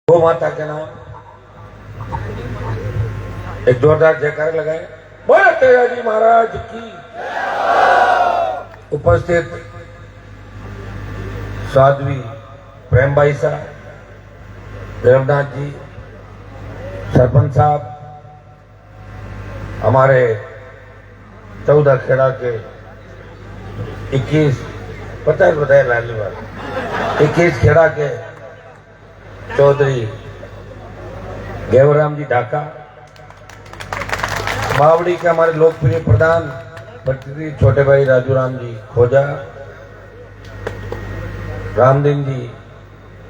गौ माता के नाम एक जोरदार जयकारे लगाए। बोलो तेजाजी महाराज की। उपस्थित साध्वी प्रेमबाई साहब, देवनाथ जी, सरपंच साहब, हमारे 14 खेड़ा के 21 बताए लाली वाले 21 खेड़ा के चौधरी गेवराम जी ढाका, बावड़ी के हमारे लोकप्रिय प्रधान भट्टी छोटे भाई राजू राम जी खोजा, रामदीन जी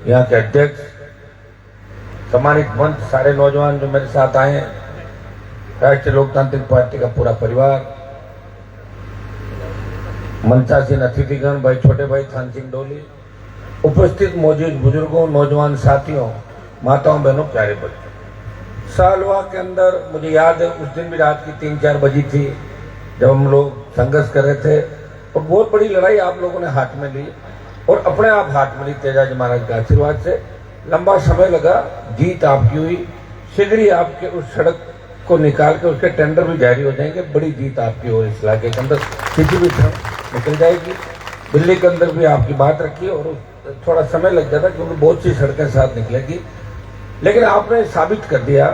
यहाँ के अध्यक्ष, सम्मानित मंच, सारे नौजवान जो मेरे साथ आए हैं, राष्ट्रीय लोकतांत्रिक पार्टी का पूरा परिवार, मंचासीन अतिथिगण, भाई छोटे भाई थान सिंह डोली, उपस्थित मौजूद बुजुर्गों, नौजवान साथियों, माताओं, बहनों, प्यारे बच्चों। सालवा के अंदर मुझे याद है उस दिन भी रात की 3-4 बजी थी जब हम लोग संघर्ष कर रहे थे और बहुत बड़ी लड़ाई आप लोगों ने हाथ में ली और अपने आप हाथ में ली। तेजाजी महाराज के आशीर्वाद से लंबा समय लगा, जीत आपकी हुई। शीघ्र ही आपके उस सड़क को निकाल के उसके टेंडर भी जारी हो जाएंगे, बड़ी जीत आपकी हो। इस इलाके के अंदर किसी भी निकल जाएगी। दिल्ली के अंदर भी आपकी बात रखी और थोड़ा समय लग जाता क्योंकि बहुत सी सड़कें साथ निकलेगी, लेकिन आपने साबित कर दिया।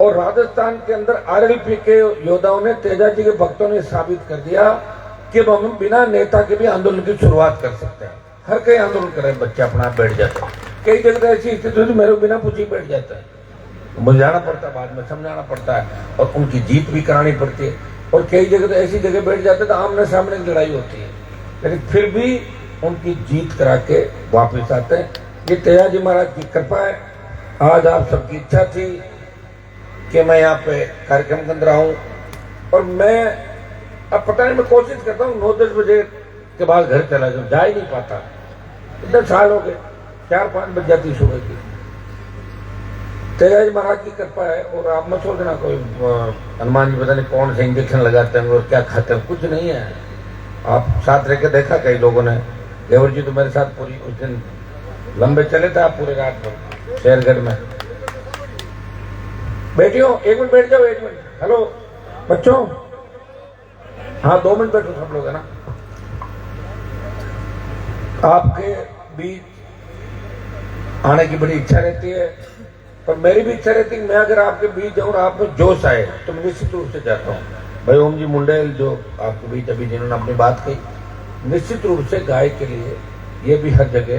और राजस्थान के अंदर आरएलपी के योद्धाओं ने, तेजाजी के भक्तों ने साबित कर दिया कि हम बिना नेता के भी आंदोलन की शुरुआत कर सकते हैं। हर कहीं आंदोलन कर रहे हैं, बच्चे अपना बैठ जाते हैं। कई जगह ऐसी स्थिति होती है मेरे को बिना पूछे बैठ जाता है, मुझे जाना पड़ता है, बाद में समझाना पड़ता है और उनकी जीत भी करानी पड़ती है। और कई जगह तो ऐसी जगह बैठ जाते हैं तो आमने सामने की लड़ाई होती है, लेकिन फिर भी उनकी जीत करा के वापिस आते हैं। ये तेजाजी महाराज की कृपा है। आज आप सबकी इच्छा थी कि मैं यहाँ पे कार्यक्रम के अंदर आऊं और मैं अब पता नहीं, मैं कोशिश करता हूँ 9-10 बजे के बाद घर चला जाऊँ, जा ही नहीं पाता। इतने साल हो गए, 4-5 बज जाती सुबह की। तेजाजी महाराज की कृपा है। और आप मत सोचना कोई हनुमान जी पता नहीं कौन से इंजेक्शन लगाते हैं और क्या खाते हैं, कुछ नहीं है। आप साथ रह के देखा कई लोगों ने। देवर जी तो मेरे साथ पूरी उस दिन लंबे चले थे, आप पूरे रात भर शेरगढ़ में। बेटियों 1 मिनट बैठ जाओ, 1 मिनट। हेलो बच्चों, हाँ 2 मिनट बैठो सब लोग, है ना। आपके बीच आने की बड़ी इच्छा रहती है और मेरी भी इच्छा रहती है मैं अगर आपके बीच जाऊं और आप में जोश आए तो मैं निश्चित रूप से जाता हूँ। भाई ओम जी मुंडेल जो आपके बीच अभी जिन्होंने अपनी बात कही, निश्चित रूप से गाय के लिए ये भी हर जगह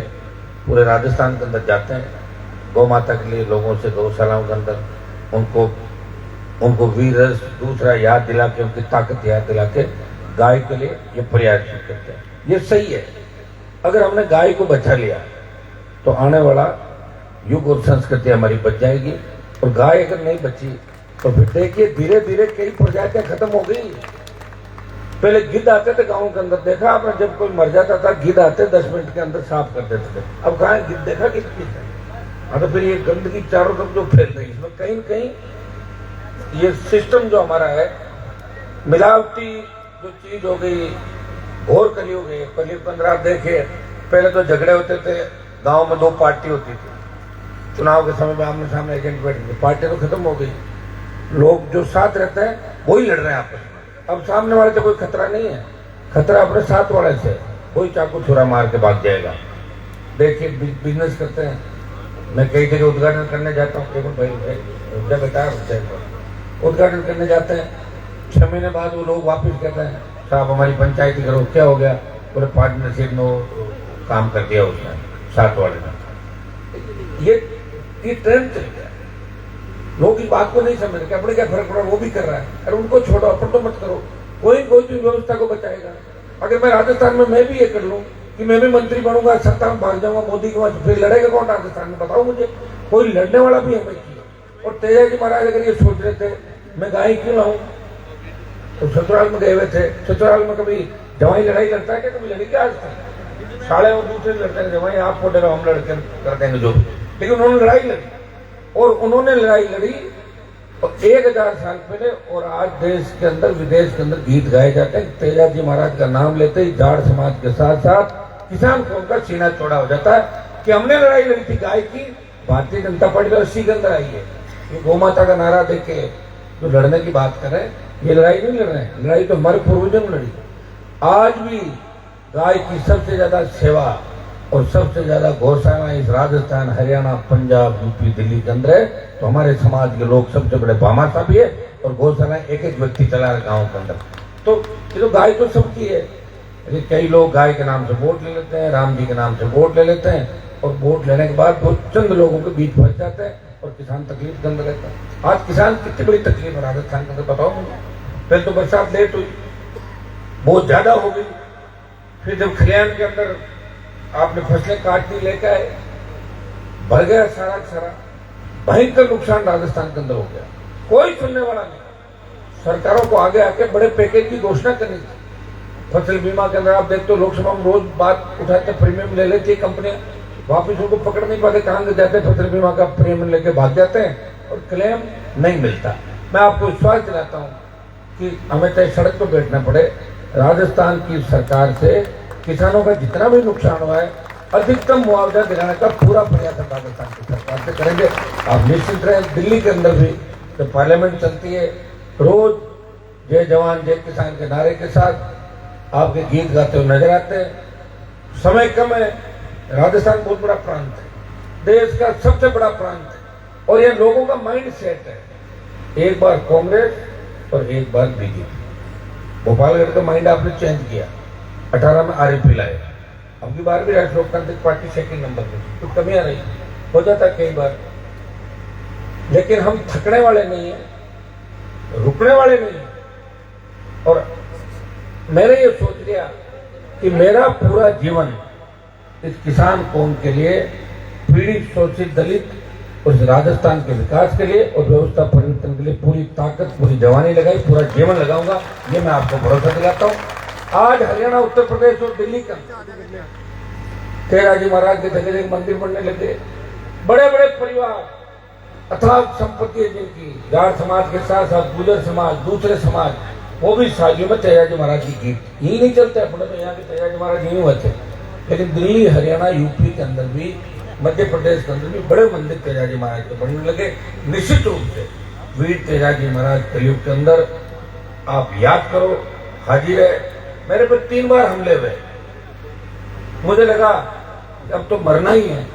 पूरे राजस्थान के अंदर जाते हैं। गौ माता के लिए लोगों से गौशालाओं के अंदर उनको वीर रस दूसरा याद दिला के, उनकी ताकत याद दिला के गाय के लिए ये प्रयास करते हैं। ये सही है। अगर हमने गाय को बचा लिया तो आने वाला युग और संस्कृति हमारी बच जाएगी। और गाय अगर नहीं बची तो फिर देखिए धीरे धीरे कई प्रजातियां खत्म हो गई। पहले गिद्ध आते थे गाँव के अंदर, देखा आपने, जब कोई मर जाता था गिद्ध आते 10 मिनट के अंदर साफ कर देते थे। अब कहाँ गिद्ध देखा कितनी है। हाँ तो फिर ये गंदगी चारों तरफ जो फैल रही है, इसमें कहीं न कहीं ये सिस्टम जो हमारा है, मिलावटी जो चीज हो गई, घोर कलयुग है। कलयुग के अंदर आप देखे पहले तो झगड़े होते थे, गाँव में 2 पार्टी होती थी, चुनाव के समय में आमने सामने एजेंट बैठते थे। पार्टी तो खत्म हो गई, लोग जो साथ रहते हैं वही लड़ रहे हैं आपस में। अब सामने वाले से कोई खतरा नहीं है, खतरा अपने साथ वाले से। कोई चाकू छुरा मार के भाग जाएगा। देखिए बिजनेस करते हैं, मैं कई जगह उद्घाटन करने जाता हूँ, भाई बेटा उद्घाटन करने जाते हैं, 6 महीने बाद वो लोग वापिस कहते हैं साहब हमारी पंचायती करो। क्या हो गया? पूरे पार्टनरशिप में काम कर दिया उसने, साथ वाले ने। ये ट्रेंड चल गया। लोग इस बात को नहीं समझ रहे, अपने क्या फर्क पड़ा, वो भी कर रहा है। अरे उनको छोड़ो, अपन तो मत करो। कोई तो व्यवस्था को बचाएगा। अगर मैं राजस्थान में मैं भी ये कर लूं कि मैं भी मंत्री बनूंगा, सत्ता में भाग जाऊंगा मोदी के बाद, फिर लड़ेगा कौन राजस्थान में? बताओ मुझे। कोई लड़ने वाला भी हमें किया। और तेजाजी महाराज अगर ये सोच रहे थे मैं गाय क्यों लाऊं, तो ससुराल में गए हुए थे। ससुराल में कभी जवाई लड़ाई लड़ता है क्या? कभी लड़ी क्या? आज तक साले और दूसरे लड़ते हैं, जवाई आप फोटे हम लड़के कर देंगे जो। लेकिन उन्होंने लड़ाई लड़ी और उन्होंने लड़ाई लड़ी 1000 साल पहले। और आज देश के अंदर विदेश के अंदर गीत गाए जाते हैं। तेजाजी महाराज का नाम लेते ही जाट समाज के साथ साथ किसान कौम का सीना चौड़ा हो जाता है कि हमने लड़ाई लड़ी थी गाय की, भारतीय जनता पार्टी तो 80 के अंदर आई है। ये गौ माता का नारा देख के जो लड़ने की बात कर रहे हैं, ये लड़ाई नहीं लड़ रहे हैं, लड़ाई तो हमारे पूर्वजों ने लड़ी। आज भी गाय की सबसे ज्यादा सेवा और सबसे ज्यादा गौशाला इस राजस्थान, हरियाणा, पंजाब, यूपी, दिल्ली के अंदर है। तो हमारे समाज के लोग सबसे बड़े भामाशाह भी है और गौशाला एक एक व्यक्ति चला रहा गाँव के अंदर। तो ये तो गाय तो सबकी है, लेकिन कई लोग गाय के नाम से वोट ले लेते हैं, राम जी के नाम से वोट ले लेते हैं और वोट लेने के बाद वो चंद लोगों के बीच फंस जाते हैं और किसान तकलीफ के अंदर रहता है। आज किसान कितनी बड़ी तकलीफ है राजस्थान के अंदर, बताओ मुझे। पहले तो बरसात लेट हुई, बहुत ज्यादा हो गई, फिर जब खलिहान के अंदर आपने फसलें काटनी लेकर आए, भर गया सारा सारा, भयंकर नुकसान राजस्थान के अंदर हो गया। कोई सुनने वाला नहीं। सरकारों को आगे आके बड़े पैकेज की घोषणा करनी थी। फसल बीमा के अंदर आप देखते हो लोकसभा में रोज बात उठाते, प्रीमियम ले लेती है कंपनियां, वापिस उनको पकड़ नहीं पाते, कहां से जाते फसल बीमा का प्रीमियम लेके भाग जाते हैं और क्लेम नहीं मिलता। मैं आपको विश्वास दिलाता हूं कि हमें चाहे सड़क पर बैठना पड़े, राजस्थान की सरकार से किसानों का जितना भी नुकसान हुआ है अधिकतम मुआवजा दिलाने का पूरा प्रयास राजस्थान की सरकार से करेंगे। आप निश्चित रहें। दिल्ली के अंदर भी जब पार्लियामेंट चलती है, रोज जय जवान जय किसान के नारे के साथ आपके गीत गाते हुए नजर आते हैं। समय कम है, राजस्थान बहुत बड़ा प्रांत है, देश का सबसे बड़ा प्रांत है और ये लोगों का माइंड सेट है, एक बार कांग्रेस और एक बार बीजेपी। भोपालगढ़ का माइंड आपने चेंज किया, 18 में आरएपी लाए, अब की बार भी राष्ट्रीय लोकतांत्रिक पार्टी सेकंड नंबर पे, तो कमियां रही, हो जाता कई बार। लेकिन हम थकने वाले नहीं है, रुकने वाले नहीं है। और मैंने ये सोच लिया कि मेरा पूरा जीवन इस किसान कौम के लिए, पीड़ित शोषित दलित और इस राजस्थान के विकास के लिए और व्यवस्था परिवर्तन के लिए पूरी ताकत, पूरी जवानी लगाई, पूरा जीवन लगाऊंगा, ये मैं आपको भरोसा दिलाता हूँ। आज हरियाणा, उत्तर प्रदेश और दिल्ली का तेरा जी महाराज के जगह जगह मंदिर बनने लगे, बड़े बड़े परिवार, अथाह संपत्ति है जिनकी, जाट समाज के साथ साथ गुजर समाज, दूसरे समाज, वो भी शादियों में तेजा जी महाराज की गीत यही नहीं चलते अपने, तो यहाँ के तेजा जी महाराज यही हुए थे। लेकिन दिल्ली, हरियाणा, यूपी के अंदर भी, मध्य प्रदेश के अंदर भी बड़े मंदिर तेजा जी महाराज के बनने लगे। निश्चित रूप से वीर तेजा जी महाराज कलयुग के अंदर आप याद करो, हाजिर है। मेरे पर 3 बार हमले हुए, मुझे लगा अब तो मरना ही है।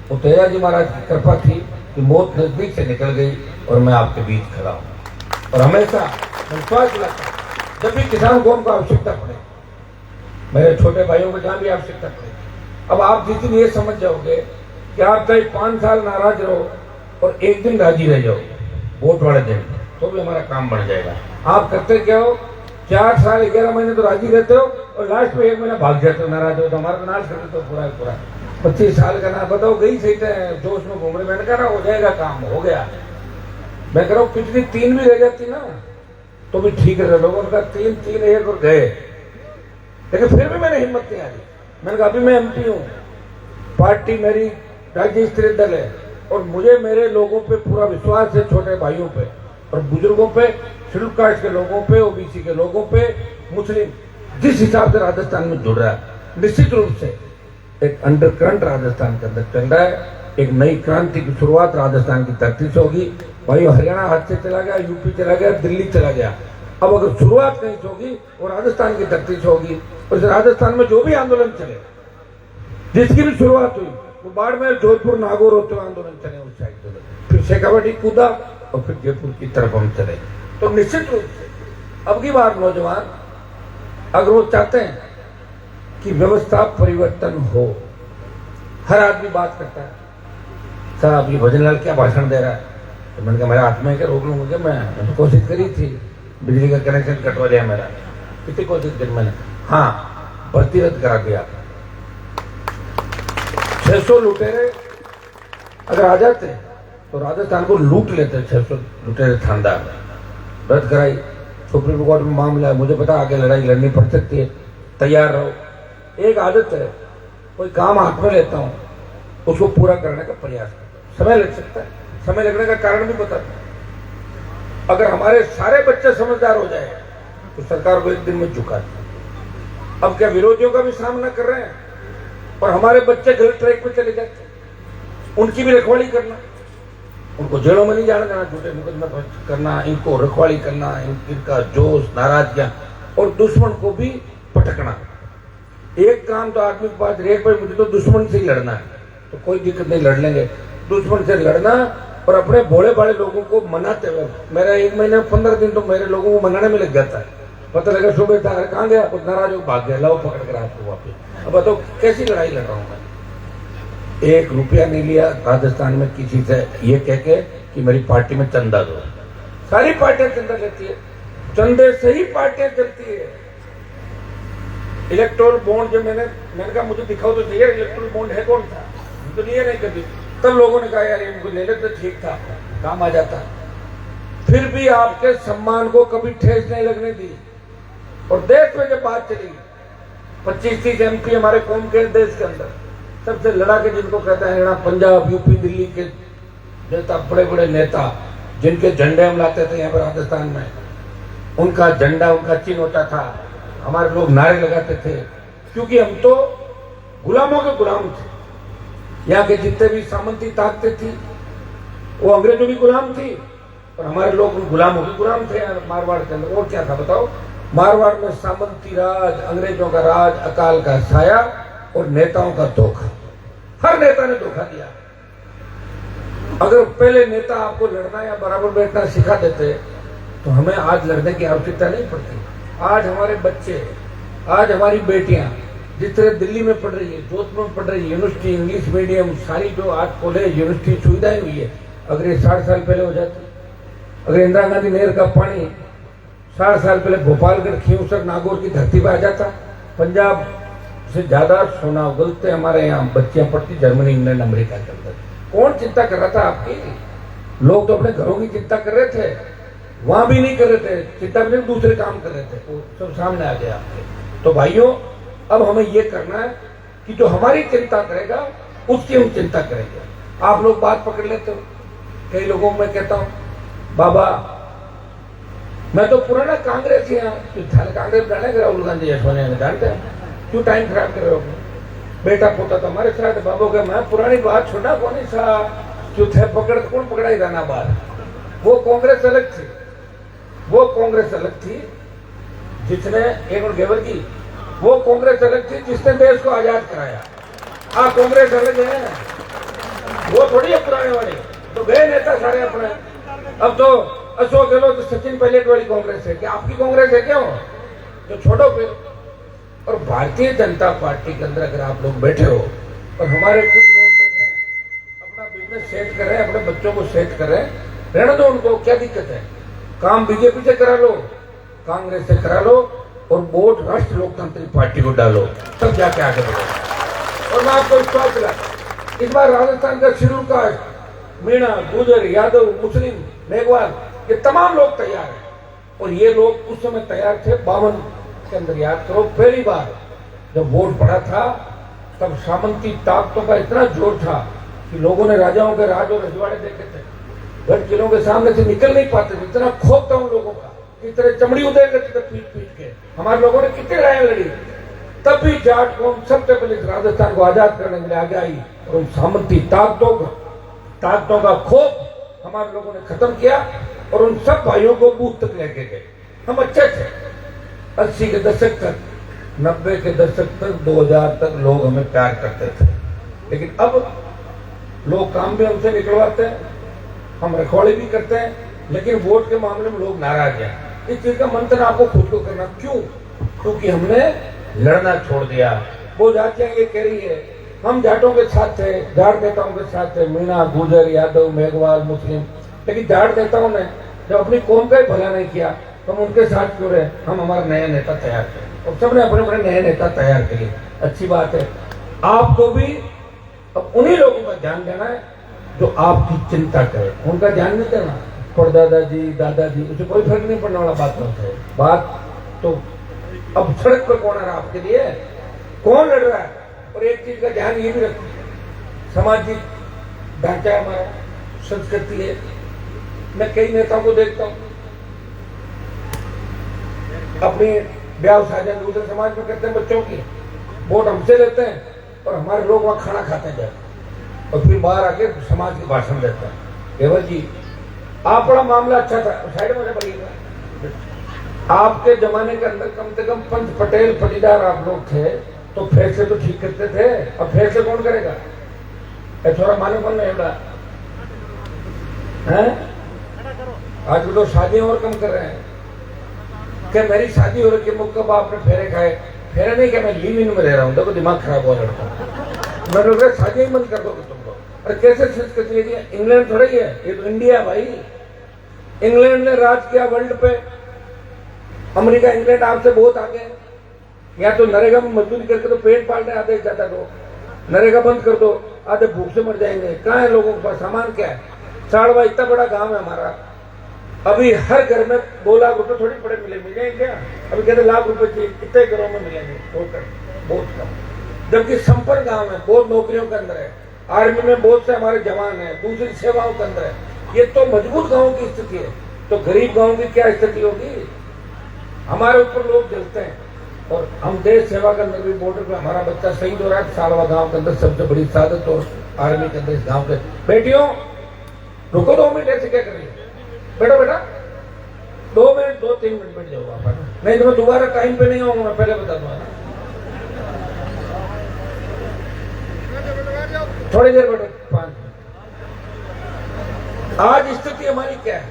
वो तेजा जी महाराज की कृपा थी कि मौत नजदीक से निकल गई और मैं आपके बीच खड़ा हूं। और हमेशा विश्वास दिलाता हूं, जब भी किसान कौम को आवश्यकता पड़े, मेरे छोटे भाइयों को जहां भी आवश्यकता पड़े, अब आप जिस दिन ये समझ जाओगे कि आप चाहे 5 साल नाराज रहो और एक दिन राजी रह जाओ, वोट वाले दिन, तो भी हमारा काम बढ़ जाएगा। आप करते क्या हो, 4 साल 11 महीने तो राजी रहते हो और लास्ट में 1 महीना भाग जाते हो, नाराज हो तो हमारा तो नाश कर देते हो पूरा पूरा। 25 साल का ना बताओ, गई सही है, जोश में घूम रहे, मैंने कहा हो जाएगा काम, हो गया। मैं कह रहा हूँ पिछली 3 भी रह जाती ना तो भी ठीक है, लोगों का 3, 3, 1 और गए, लेकिन फिर भी मैंने हिम्मत नहीं हारी। मैंने कहा अभी मैं एमपी हूँ, पार्टी मेरी राज्य स्तरीय दल है और मुझे मेरे लोगों पे पूरा विश्वास है, छोटे भाइयों पे और बुजुर्गों पे, शेड्यूल कास्ट के लोगों पे, ओबीसी के लोगों पे, मुस्लिम, जिस हिसाब से राजस्थान में जुड़ रहा है, निश्चित रूप से एक अंडरकरंट राजस्थान के अंदर चल रहा है। एक नई क्रांति की शुरुआत राजस्थान की धरती से होगी। भाई हरियाणा हाथ से चला गया, यूपी चला गया, दिल्ली चला गया, अब अगर शुरुआत कहीं से होगी वो राजस्थान की धरती से होगी। और इस राजस्थान में जो भी आंदोलन चले, जिसकी भी शुरुआत हुई, वो बाड़मेर, जोधपुर, नागौर होते हुए आंदोलन चले उस साइड चले, फिर शेखावाटी कूदा और फिर जयपुर की तरफ हम चले। तो निश्चित रूप से अब की बार नौजवान अगर वो चाहते हैं कि व्यवस्था परिवर्तन हो, हर आदमी बात करता है साहब ये भजनलाल क्या भाषण दे रहा है, तो मैंने कहा मेरा हाथ में क्या रोक लूंगा, मैं तो कोशिश करी थी, बिजली का कनेक्शन कटवा लिया मेरा, कितनी कोशिश करी मैंने, हाँ भर्ती रद्द करा दिया। 600 लुटेरे अगर आ जाते तो राजस्थान को लूट लेते, 600 लुटेरे थानेदार, रद्द कराई, सुप्रीम कोर्ट में मामला है, मुझे पता आगे लड़ाई लड़नी पड़ सकती है, तैयार रहो। एक आदत है, कोई काम हाथ में लेता हूं उसको पूरा करने का प्रयास करता हूं, समय लग सकता है, समय लगने का कारण भी बताता हूं। अगर हमारे सारे बच्चे समझदार हो जाए तो सरकार को एक दिन में झुका दे। अब क्या विरोधियों का भी सामना कर रहे हैं और हमारे बच्चे गलत ट्रैक पे चले जाते हैं, उनकी भी रखवाली करना, उनको जेलों में नहीं जाने देना, झूठे मुकदमे करना, इनको रखवाली करना, इनका जोश नाराजगियां, और दुश्मन को भी पटकना। एक काम तो आदमी के पास एक भाई मुझे तो दुश्मन से ही लड़ना है, तो कोई दिक्कत नहीं, लड़ लेंगे। दुश्मन से लड़ना और अपने भोले भाले लोगों को मनाते हुए, मेरा 1 महीने 15 दिन तो मेरे लोगों को मनाने में लग जाता है। पता लगा सुबह था कहाँ गया, कुछ नाराज हो भाग गया, लाओ पकड़ कर आपको वापिस। अब बताओ कैसी लड़ाई लड़ रहा हूं मैं। 1 रुपया नहीं लिया राजस्थान में किसी से, ये कह के कि मेरी पार्टी में चंदा दो। सारी पार्टियां चंदा लेती है, चंदे से ही पार्टियां चलती है। इलेक्टोरल बॉन्ड जो मैंने कहा मुझे दिखाओ तो चाहिए, इलेक्टोरल बॉन्ड है कौन सा, तो लिए नहीं कभी। तब लोगों ने कहा यार इनको ले ले तो ठीक था, काम आ जाता। फिर भी आपके सम्मान को कभी ठेस नहीं लगने दी। और देश में जब बात चली, 25-30 MP हमारे कौम के देश के अंदर सबसे लड़ा के, जिनको कहते हैं पंजाब, यूपी, दिल्ली के नेता, बड़े बड़े नेता जिनके झंडे हम लाते थे यहाँ पर राजस्थान में, उनका झंडा, उनका चिन्ह होता था। हमारे लोग नारे लगाते थे, क्योंकि हम तो गुलामों के गुलाम थे। यहाँ के जितने भी सामंती ताकतें थी वो अंग्रेजों की गुलाम थी, और हमारे लोग उन गुलामों के गुलाम थे मारवाड़ के अंदर। और क्या था बताओ, मारवाड़ में सामंती राज, अंग्रेजों का राज, अकाल का साया और नेताओं का धोखा। हर नेता ने धोखा दिया। अगर पहले नेता आपको लड़ना या बराबर बैठना सिखा देते तो हमें आज लड़ने की आवश्यकता नहीं पड़ती। आज हमारे बच्चे, आज हमारी बेटियां जिस तरह दिल्ली में पढ़ रही है, जोधपुर में पढ़ रही है, यूनिवर्सिटी, इंग्लिश मीडियम, सारी जो आज कॉलेज यूनिवर्सिटी सुविधाएं हुई है, अगर ये 60 साल पहले हो जाती, अगर इंदिरा गांधी नहर का पानी 60 साल पहले भोपालगढ़, खींवसर, नागौर की धरती पर आ जाता, पंजाब से ज्यादा सोना उगलते हमारे यहाँ बच्चियां पढ़ती जर्मनी, इंग्लैंड, अमेरिका के अंदर। कौन चिंता कर रहा था आपकी? लोग तो अपने घरों की चिंता कर रहे थे, वहां भी नहीं कर रहे थे चिंता, भी दूसरे काम कर रहे थे, वो सब सामने आ गया आपके। तो भाइयों, अब हमें ये करना है कि जो हमारी चिंता करेगा उसकी हम चिंता करेंगे। आप लोग बात पकड़ लेते हो, कई लोगों को मैं कहता हूं बाबा मैं तो पुराना कांग्रेस ही कांग्रेस जाने राहुल गांधी सोनिया ने जानते हैं, क्यों टाइम खराब कर रहे हो? बेटा पोता तो हमारे साथ, बाबू का मैं पुरानी बात छोड़ा कौन सा जो थे पकड़, कौन पकड़ा ही जाना बात। वो कांग्रेस अलग थी, वो कांग्रेस अलग थी जिसने एक गेवर की, वो कांग्रेस अलग थी जिसने देश को आजाद कराया। कांग्रेस अलग है, वो थोड़ी है पुराने वाली, तो गए नेता सारे अपने। अब तो अशोक गहलोत, सचिन पायलट वाली कांग्रेस है, क्या आपकी कांग्रेस है क्यों? तो छोड़ो फिर। और भारतीय जनता पार्टी के अंदर अगर आप लोग बैठे हो और हमारे कुछ लोग बैठे हैं, अपना बिजनेस सेट कर रहे हैं, अपने बच्चों को सेट कर रहे हैं, रहने दो उनको, क्या दिक्कत है? काम बीजेपी से करा लो, कांग्रेस से करा लो, और वोट राष्ट्रीय लोकतांत्रिक पार्टी को डालो, तब जाके आगे बढ़ो। और मैं आपको विश्वास दिलाता, इस बार राजस्थान का शेड्यूल कास्ट, मीणा, गुजर, यादव, मुस्लिम, मेघवाल, ये तमाम लोग तैयार हैं। और ये लोग उस समय तैयार थे 52 के अंदर। याद करो, पहली बार जब वोट पड़ा था तब सामंती ताकतों का इतना जोर था कि लोगों ने राजाओं के राज और रजवाड़े देखे थे, गढ़ किलों के सामने से निकल नहीं पाते थे, इतना खौफ था उन लोगों का, किस तरह चमड़ी उधेड़ करते थे पीट पीट के। हमारे लोगों ने कितनी लड़ाइयां लड़ी, तब भी जाट कौम सबसे पहले राजस्थान को आजाद करने के लिए आगे आई, और उन सामंती ताकतों का खौफ हमारे लोगों ने खत्म किया, और उन सब भाइयों को बूथ तक लेके गए। हम अच्छे थे, 80 के दशक तक, 90 के दशक तक, 2000 तक लोग हमें प्यार करते थे। लेकिन अब लोग काम भी हमसे निकलवाते हैं, हम रखवाली भी करते हैं, लेकिन वोट के मामले में लोग नाराज हैं। इस चीज का मंथन आपको खुद को करना। क्यों? क्योंकि हमने लड़ना छोड़ दिया। वो जातियां ये कह रही है हम जाटों के साथ थे, जाट नेताओं के साथ थे, मीणा, गुजर, यादव, मेघवाल, मुस्लिम, लेकिन जाट नेताओं ने जब अपनी कौम का ही भला नहीं किया तो हम उनके साथ क्यों रहे? हम हमारा नया नेता तैयार करें, और सबने अपने अपने नए नेता तैयार किए। अच्छी बात है। आपको भी अब उन्हीं लोगों का ध्यान देना है जो आपकी चिंता करे, उनका ध्यान नहीं देना। परदादा जी, दादाजी, उसे कोई फर्क नहीं पड़ने वाला बात है। बात तो अब सड़क पर कौन आ रहा आपके लिए, कौन लड़ रहा है। और एक चीज का ध्यान ये भी रखो, सामाजिक ढांचा हमारा, संस्कृति है। मैं कई नेताओं को देखता हूँ अपनी ब्याह साझा दूसरे समाज में करते हैं, बच्चों की वोट हमसे लेते हैं और हमारे लोग वहां खाना खाते हैं जाते। और फिर बाहर आके समाज के भाषण देता है। केवल जी आपका मामला अच्छा था, साइड में बढ़िएगा। आपके जमाने के अंदर कम से कम पंच पटेल पटीदार आप लोग थे तो फैसले तो ठीक करते थे। अब फैसले कौन करेगा? थोड़ा मालूम कौन नहीं है? आज तो शादियां और कम कर रहे हैं। क्या मेरी शादी हो रही है, मुझ कब आपने फेरे खाए? फेरे नहीं क्या, मैं लिव इन में रह रहा हूँ। देखो दिमाग खराब हुआ लड़का। मैं लोग शादियां ही बंद कर दोगे तुम लोग। अरे कैसे संस्कृति है? इंग्लैंड थोड़ा ही है, ये तो इंडिया है भाई। इंग्लैंड ने राज किया वर्ल्ड पे। अमेरिका इंग्लैंड आपसे बहुत आगे। या तो नरेगा में मजदूरी करके तो पेट पालने आधे ज्यादा लोग। नरेगा बंद कर दो, आधे भूख से मर जाएंगे। कहाँ है लोगों के पास सामान? क्या है? साड़वा इतना बड़ा गांव है हमारा, अभी हर घर में 2 लाख रुपए थोड़ी पड़े मिल जाएंगे क्या? अभी कहते लाख रुपए चाहिए, कितने घरों में मिलेंगे? बहुत कम। जबकि संपन्न गांव है, बहुत नौकरियों के अंदर है, आर्मी में बहुत से हमारे जवान हैं, दूसरी सेवाओं के अंदर है। ये तो मजबूत गांव की स्थिति है। तो गरीब गांव की क्या स्थिति होगी? हमारे ऊपर लोग जलते हैं। और हम देश सेवा के अंदर भी बॉर्डर पे हमारा बच्चा शहीद हो रहा है। सालवा गांव के अंदर सबसे बड़ी सादत और आर्मी के अंदर इस गांव के बेटियों रुको 2 मिनट, ऐसे क्या कर रही है? बैठो बेटा, 2 मिनट 2-3 मिनट बैठ जाओ आप, नहीं तो मैं दोबारा टाइम पे नहीं आऊंगा। मैं पहले बता दूंगा, थोड़ी देर बैठो, 5 मिनट। आज स्थिति हमारी क्या है?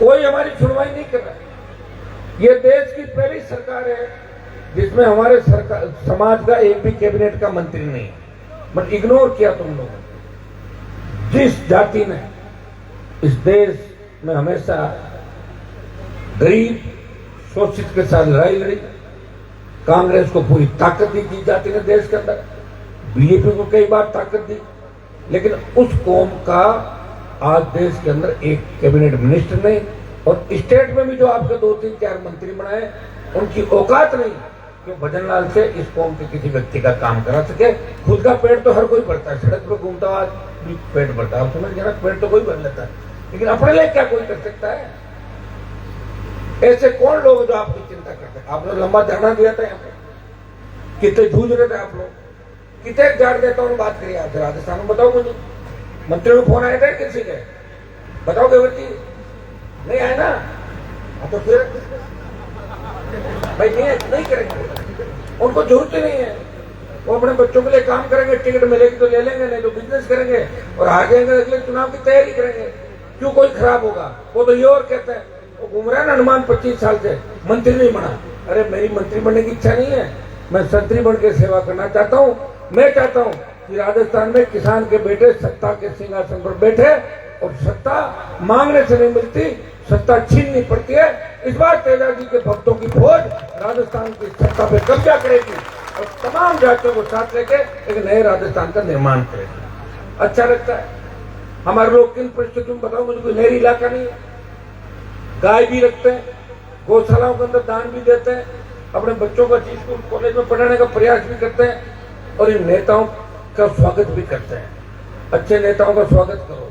कोई हमारी सुनवाई नहीं कर रहा है। ये देश की पहली सरकार है जिसमें हमारे सरकार समाज का एक भी कैबिनेट का मंत्री नहीं, बट इग्नोर किया तुम लोगों। जिस जाति ने इस देश में हमेशा गरीब शोषित के साथ लड़ाई लड़ी, कांग्रेस को पूरी ताकत दी थी जाति ने देश के अंदर, बीजेपी को कई बार ताकत दी, लेकिन उस कौम का आज देश के अंदर एक कैबिनेट मिनिस्टर नहीं। और स्टेट में भी जो आपके 2-3-4 मंत्री बनाए, उनकी औकात नहीं कि भजनलाल से इस कौम के किसी व्यक्ति का काम करा सके। खुद का पेट तो हर कोई भरता है, सड़क पर घूमता हुआ भी पेट भरता है, समझ गया? पेट तो कोई भर लेता है, लेकिन अपने लिए क्या कोई कर सकता है? ऐसे कौन लोग जो आपकी चिंता करते हैं? आपने लंबा धरना दिया था यहाँ पे, कितने जूझ रहे थे आप लोग, कितने जाड़ देता हूँ बात करिए आप राजस्थान में। बताओ मुझे, मंत्रियों को फोन आया था किसी के? बताओ केवल नहीं आए ना? तो फिर भाई नहीं करेंगे, उनको जरूरत ही नहीं है। वो अपने बच्चों के लिए काम करेंगे, टिकट मिलेगी तो ले लेंगे, नहीं तो बिजनेस करेंगे और आ जाएंगे, अगले चुनाव की तैयारी करेंगे। क्यों कोई खराब होगा? वो तो ये और कहते हैं, वो घूम रहा है ना हनुमान 25 साल से, मंत्री नहीं बना। अरे मेरी मंत्री बनने की इच्छा नहीं है, मैं संतरी बन के सेवा करना चाहता हूँ। मैं चाहता हूँ कि राजस्थान में किसान के बेटे सत्ता के सिंहासन पर बैठे, और सत्ता मांगने से नहीं मिलती, सत्ता छीननी पड़ती है। इस बार तेजाजी के भक्तों की फौज राजस्थान की सत्ता पे कब्जा करेगी और तमाम जातियों को साथ लेके एक नए राजस्थान का निर्माण करेगी। अच्छा लगता है। हमारे लोग किन परिस्थितियों में, बताओ मुझे, कोई नहरी इलाका नहीं है, गाय भी रखते हैं, गौशालाओं के अंदर दान भी देते हैं, अपने बच्चों को स्कूल कॉलेज में पढ़ाने का प्रयास भी करते हैं, और इन नेताओं का स्वागत भी करते हैं। अच्छे नेताओं का स्वागत करो,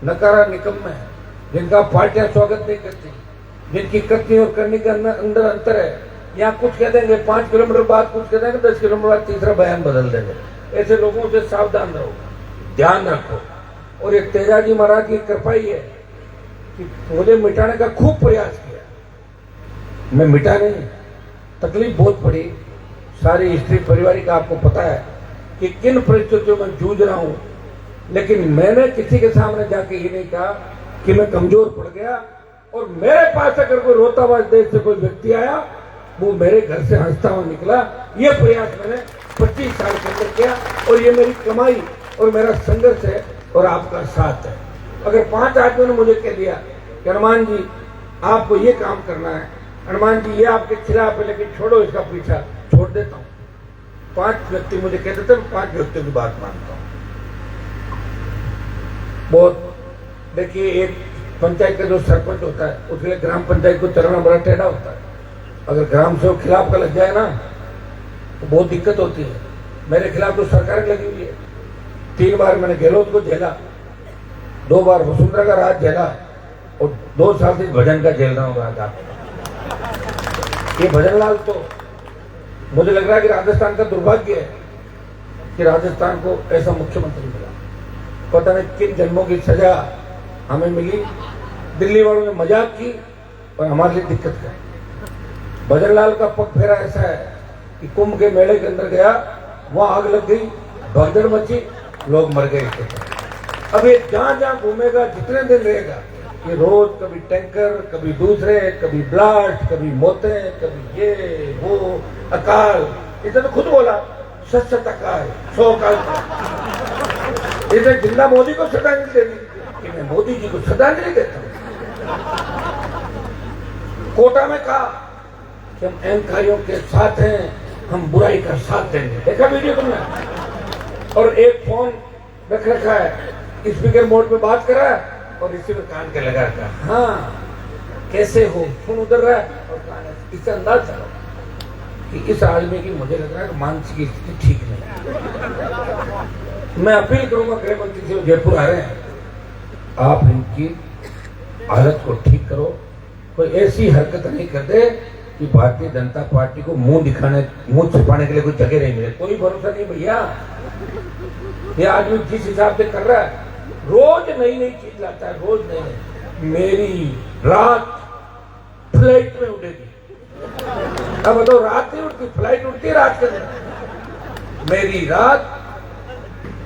नकारा निकम्मे है जिनका पार्टियां स्वागत नहीं करती, जिनकी करनी और करने के अंदर अंतर है। यहाँ कुछ कह देंगे, 5 किलोमीटर बाद कुछ कह देंगे, 10 किलोमीटर बाद तीसरा बयान बदल देंगे। ऐसे लोगों से सावधान रहो, ध्यान रखो। और ये तेजाजी महाराज की कृपा ही है कि मुझे मिटाने का खूब प्रयास किया, मैं मिटा नहीं, तकलीफ बहुत पड़ी। सारी हिस्ट्री पारिवारिक आपको पता है कि किन परिस्थितियों में जूझ रहा हूं, लेकिन मैंने किसी के सामने जाके ये नहीं कहा कि मैं कमजोर पड़ गया। और मेरे पास अगर कोई रोता हुआ देश से कोई व्यक्ति आया, वो मेरे घर से हंसता हुआ निकला। ये प्रयास मैंने 25 साल के अंदर किया, और ये मेरी कमाई और मेरा संघर्ष है और आपका साथ है। अगर 5 आदमियों ने मुझे कह दिया कि हनुमान जी आपको ये काम करना है, हनुमान जी ये आपके खिलाफ है लेकिन छोड़ो इसका पीछा, छोड़ देता हूँ। 5 व्यक्ति मुझे कहते थे, 5 व्यक्तियों की बात मानता हूँ। बहुत देखिए, एक पंचायत का जो सरपंच होता है उसके लिए ग्राम पंचायत को चलाना बड़ा टेढ़ा होता है। अगर ग्राम सेवक खिलाफ का लग जाए ना तो बहुत दिक्कत होती है। मेरे खिलाफ तो सरकार लगी हुई है। 3 बार मैंने गहलोत को झेला, 2 बार वसुंधरा का राज झेला, और 2 साल से भजन का झेल रहा हूँ राज। ये भजनलाल तो मुझे लग रहा है कि राजस्थान का दुर्भाग्य है कि राजस्थान को ऐसा मुख्यमंत्री मिला। पता नहीं किन जन्मों की सजा हमें मिली। दिल्ली वालों ने मजाक की और हमारे लिए दिक्कत कर। भजनलाल का पग फेरा ऐसा है कि कुंभ के मेले के अंदर गया, वहां आग लग गई, भगदड़ मची, लोग मर गए। अब ये जहां जहां घूमेगा, जितने दिन रहेगा, ये रोज कभी टैंकर, कभी दूसरे, कभी ब्लास्ट, कभी मौतें, कभी ये वो अकाल। इसे तो खुद बोला, सच अकाल 100 अकाल। इसे जिंदा मोदी को श्रद्धांजलि देनी कि मैं मोदी जी को श्रद्धांजलि देता हूं। कोटा में कहा कि हम अहंकारियों के साथ हैं, हम बुराई का साथ देंगे। देखा वीडियो तुमने? और एक फोन रख रखा है, स्पीकर मोड पे बात कर रहा है और इसी में कान के लगा रखा है। हाँ कैसे हो, फोन उधर रहा है और कान। इससे अंदाज चलो कि इस आदमी की मुझे लग रहा है कि मानसिक स्थिति ठीक नहीं। मैं अपील करूंगा गृह मंत्री से, जयपुर आ रहे हैं, आप इनकी हालत को ठीक करो। कोई ऐसी हरकत नहीं करते कि भारतीय जनता पार्टी को मुंह छिपाने के लिए कोई जगह नहीं मिले। कोई भरोसा नहीं भैया। ये आदमी जिस हिसाब से कर रहा है, रोज नई नई चीज लाता है, रोज नई नई। मेरी रात फ्लाइट में उड़ेगी। अब बताओ, रात नहीं उड़ती, फ्लाइट उड़ती है रात के अंदर। मेरी रात